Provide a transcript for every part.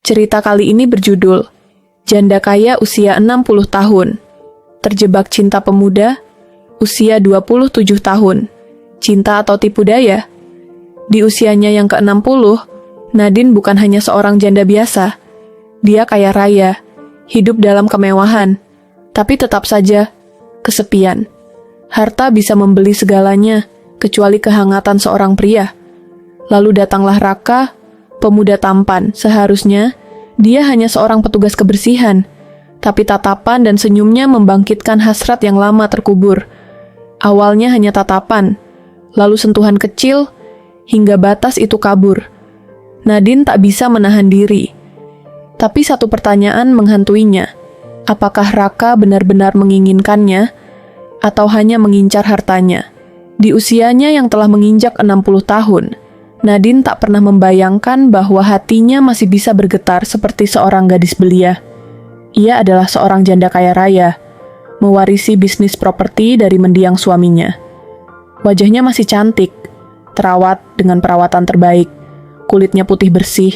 Cerita kali ini berjudul Janda Kaya Usia 60 Tahun, Terjebak Cinta Pemuda Usia 27 Tahun, Cinta atau Tipu Daya? Di usianya yang ke-60, Nadine bukan hanya seorang janda biasa. Dia kaya raya, hidup dalam kemewahan, tapi tetap saja kesepian. Harta bisa membeli segalanya, kecuali kehangatan seorang pria. Lalu datanglah Raka, pemuda tampan. Seharusnya dia hanya seorang petugas kebersihan, tapi tatapan dan senyumnya membangkitkan hasrat yang lama terkubur. Awalnya hanya tatapan, lalu sentuhan kecil, hingga batas itu kabur. Nadine tak bisa menahan diri. Tapi satu pertanyaan menghantuinya. Apakah Raka benar-benar menginginkannya, atau hanya mengincar hartanya? Di usianya yang telah menginjak 60 tahun, Nadine tak pernah membayangkan bahwa hatinya masih bisa bergetar seperti seorang gadis belia. Ia adalah seorang janda kaya raya, mewarisi bisnis properti dari mendiang suaminya. Wajahnya masih cantik, terawat dengan perawatan terbaik, kulitnya putih bersih,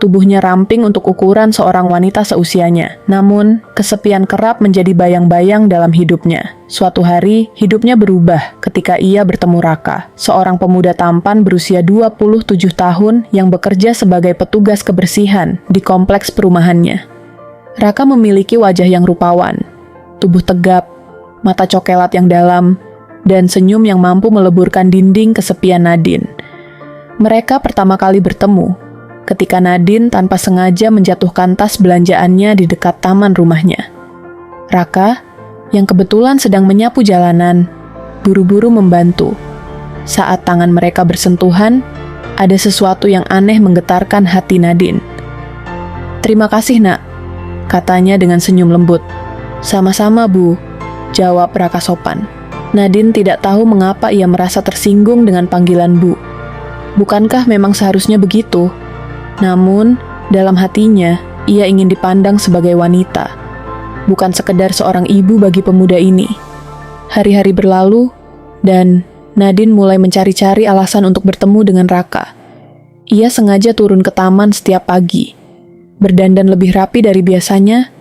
tubuhnya ramping untuk ukuran seorang wanita seusianya. Namun, kesepian kerap menjadi bayang-bayang dalam hidupnya. Suatu hari, hidupnya berubah ketika ia bertemu Raka, seorang pemuda tampan berusia 27 tahun yang bekerja sebagai petugas kebersihan di kompleks perumahannya. Raka memiliki wajah yang rupawan, tubuh tegap, mata cokelat yang dalam, dan senyum yang mampu meleburkan dinding kesepian Nadine. Mereka pertama kali bertemu ketika Nadine tanpa sengaja menjatuhkan tas belanjaannya di dekat taman rumahnya. Raka, yang kebetulan sedang menyapu jalanan, buru-buru membantu. Saat tangan mereka bersentuhan, ada sesuatu yang aneh menggetarkan hati Nadine. "Terima kasih, Nak," katanya dengan senyum lembut. "Sama-sama, Bu," jawab Raka sopan. Nadine tidak tahu mengapa ia merasa tersinggung dengan panggilan Bu. Bukankah memang seharusnya begitu? Namun, dalam hatinya, ia ingin dipandang sebagai wanita, bukan sekedar seorang ibu bagi pemuda ini. Hari-hari berlalu, dan Nadine mulai mencari-cari alasan untuk bertemu dengan Raka. Ia sengaja turun ke taman setiap pagi, berdandan lebih rapi dari biasanya,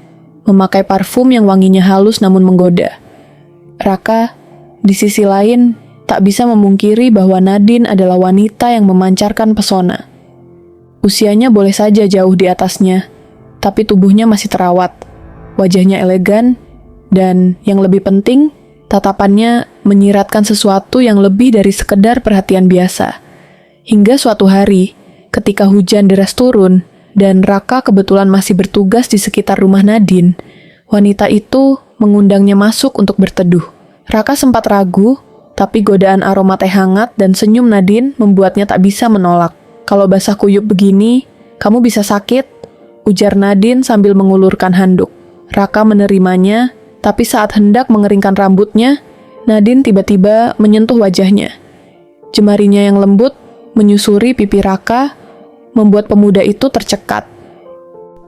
memakai parfum yang wanginya halus namun menggoda. Raka, di sisi lain, tak bisa memungkiri bahwa Nadine adalah wanita yang memancarkan pesona. Usianya boleh saja jauh di atasnya, tapi tubuhnya masih terawat, wajahnya elegan, dan yang lebih penting, tatapannya menyiratkan sesuatu yang lebih dari sekedar perhatian biasa. Hingga suatu hari, ketika hujan deras turun, dan Raka kebetulan masih bertugas di sekitar rumah Nadine, wanita itu mengundangnya masuk untuk berteduh. Raka sempat ragu, tapi godaan aroma teh hangat dan senyum Nadine membuatnya tak bisa menolak. "Kalau basah kuyup begini, kamu bisa sakit," ujar Nadine sambil mengulurkan handuk. Raka menerimanya, tapi saat hendak mengeringkan rambutnya, Nadine tiba-tiba menyentuh wajahnya. Jemarinya yang lembut menyusuri pipi Raka, membuat pemuda itu tercekat.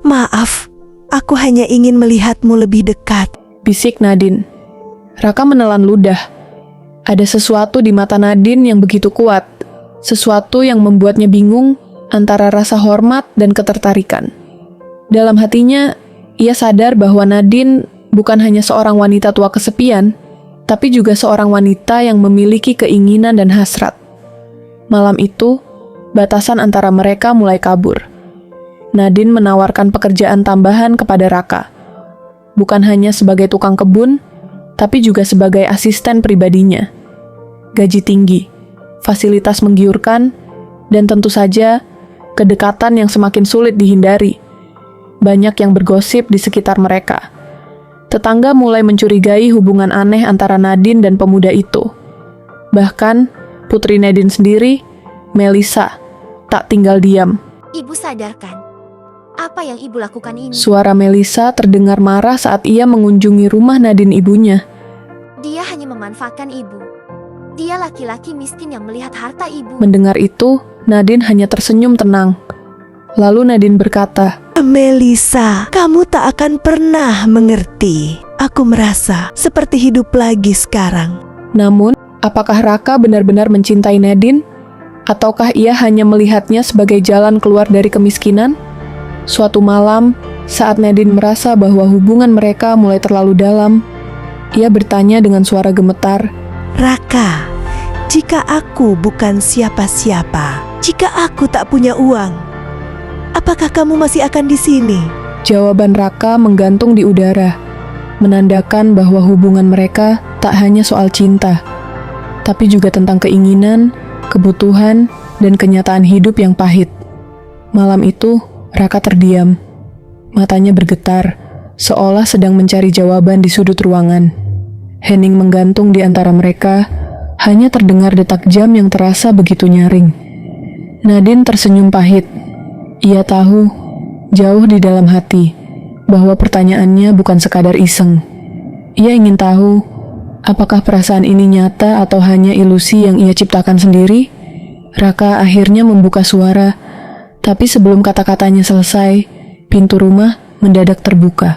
"Maaf, aku hanya ingin melihatmu lebih dekat," bisik Nadine. Raka menelan ludah. Ada sesuatu di mata Nadine yang begitu kuat. Sesuatu yang membuatnya bingung antara rasa hormat dan ketertarikan. Dalam hatinya, ia sadar bahwa Nadine bukan hanya seorang wanita tua kesepian, tapi juga seorang wanita yang memiliki keinginan dan hasrat. Malam itu, batasan antara mereka mulai kabur. Nadine menawarkan pekerjaan tambahan kepada Raka. Bukan hanya sebagai tukang kebun, tapi juga sebagai asisten pribadinya. Gaji tinggi, fasilitas menggiurkan, dan tentu saja kedekatan yang semakin sulit dihindari. Banyak yang bergosip di sekitar mereka. Tetangga mulai mencurigai hubungan aneh antara Nadine dan pemuda itu. Bahkan, putri Nadine sendiri, Melissa, tak tinggal diam. "Ibu sadarkan, apa yang ibu lakukan ini?" Suara Melissa terdengar marah saat ia mengunjungi rumah Nadine ibunya. "Dia hanya memanfaatkan ibu. Dia laki-laki miskin yang melihat harta ibu." Mendengar itu, Nadine hanya tersenyum tenang. Lalu Nadine berkata, "Melissa, kamu tak akan pernah mengerti. Aku merasa seperti hidup lagi sekarang." Namun, apakah Raka benar-benar mencintai Nadine? Ataukah ia hanya melihatnya sebagai jalan keluar dari kemiskinan? Suatu malam, saat Nadine merasa bahwa hubungan mereka mulai terlalu dalam, ia bertanya dengan suara gemetar, Raka, jika aku bukan siapa-siapa, jika aku tak punya uang, apakah kamu masih akan di sini? Jawaban Raka menggantung di udara, menandakan bahwa hubungan mereka tak hanya soal cinta, tapi juga tentang keinginan, kebutuhan, dan kenyataan hidup yang pahit. Malam itu, Raka terdiam. Matanya bergetar, seolah sedang mencari jawaban di sudut ruangan. Hening menggantung di antara mereka, hanya terdengar detak jam yang terasa begitu nyaring. Nadine tersenyum pahit. Ia tahu, jauh di dalam hati, bahwa pertanyaannya bukan sekadar iseng. Ia ingin tahu, apakah perasaan ini nyata atau hanya ilusi yang ia ciptakan sendiri? Raka akhirnya membuka suara, tapi sebelum kata-katanya selesai, pintu rumah mendadak terbuka.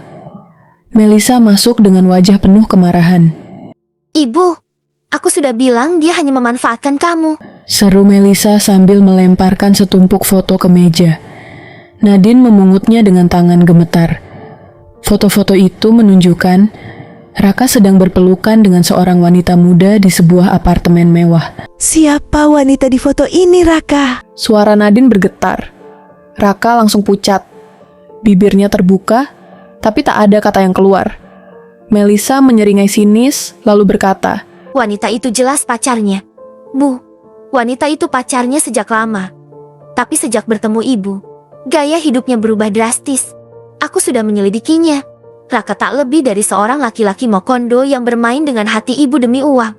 Melisa masuk dengan wajah penuh kemarahan. Ibu, aku sudah bilang dia hanya memanfaatkan kamu. Seru Melisa sambil melemparkan setumpuk foto ke meja. Nadine memungutnya dengan tangan gemetar. Foto-foto itu menunjukkan Raka sedang berpelukan dengan seorang wanita muda di sebuah apartemen mewah. Siapa wanita di foto ini, Raka? Suara Nadine bergetar. Raka langsung pucat. Bibirnya terbuka, tapi tak ada kata yang keluar. Melisa menyeringai sinis, lalu berkata, Wanita itu jelas pacarnya. Bu, wanita itu pacarnya sejak lama. Tapi sejak bertemu ibu, gaya hidupnya berubah drastis. Aku sudah menyelidikinya. Raka tak lebih dari seorang laki-laki mokondo yang bermain dengan hati ibu demi uang.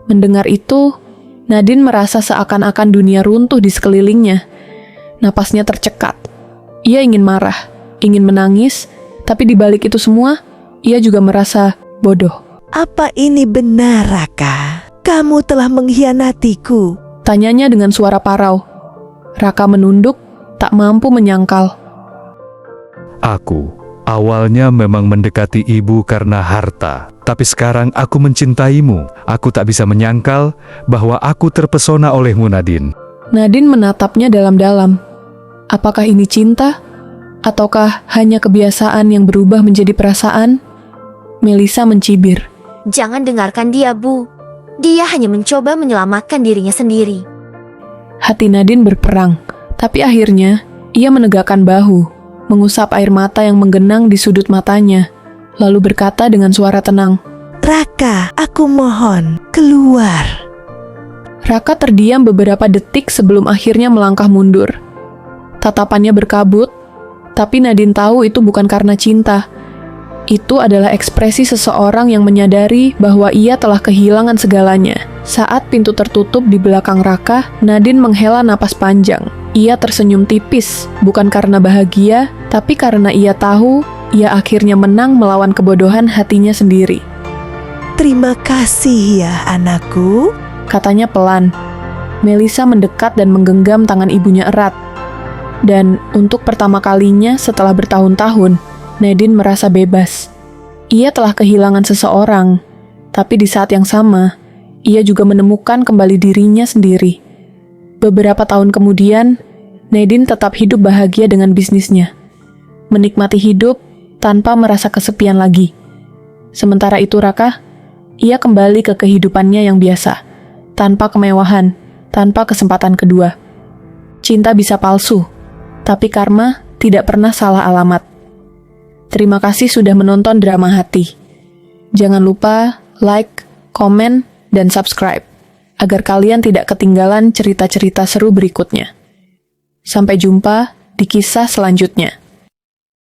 Mendengar itu, Nadine merasa seakan-akan dunia runtuh di sekelilingnya. Napasnya tercekat. Ia ingin marah, ingin menangis, tapi di balik itu semua, ia juga merasa bodoh. Apa ini benar, Raka? Kamu telah mengkhianatiku. Tanyanya dengan suara parau. Raka menunduk, tak mampu menyangkal. Aku awalnya memang mendekati ibu karena harta, tapi sekarang aku mencintaimu. Aku tak bisa menyangkal bahwa aku terpesona olehmu, Nadine. Nadine menatapnya dalam-dalam. Apakah ini cinta? Ataukah hanya kebiasaan yang berubah menjadi perasaan? Melisa mencibir. Jangan dengarkan dia, Bu. Dia hanya mencoba menyelamatkan dirinya sendiri. Hati Nadine berperang, tapi akhirnya ia menegakkan bahu, mengusap air mata yang menggenang di sudut matanya, lalu berkata dengan suara tenang, Raka, aku mohon, keluar. Raka terdiam beberapa detik sebelum akhirnya melangkah mundur. Tatapannya berkabut, tapi Nadine tahu itu bukan karena cinta. Itu adalah ekspresi seseorang yang menyadari bahwa ia telah kehilangan segalanya. Saat pintu tertutup di belakang Raka, Nadine menghela napas panjang. Ia tersenyum tipis, bukan karena bahagia, tapi karena ia tahu ia akhirnya menang melawan kebodohan hatinya sendiri. Terima kasih ya, anakku, Katanya pelan. Melisa mendekat dan menggenggam tangan ibunya erat. Dan untuk pertama kalinya setelah bertahun-tahun, Nadine merasa bebas. Ia telah kehilangan seseorang, tapi di saat yang sama, ia juga menemukan kembali dirinya sendiri. Beberapa tahun kemudian, Nadine tetap hidup bahagia dengan bisnisnya. Menikmati hidup tanpa merasa kesepian lagi. Sementara itu Raka, ia kembali ke kehidupannya yang biasa, tanpa kemewahan, tanpa kesempatan kedua. Cinta bisa palsu, tapi karma tidak pernah salah alamat. Terima kasih sudah menonton Drama Hati. Jangan lupa like, komen, dan subscribe, agar kalian tidak ketinggalan cerita-cerita seru berikutnya. Sampai jumpa di kisah selanjutnya.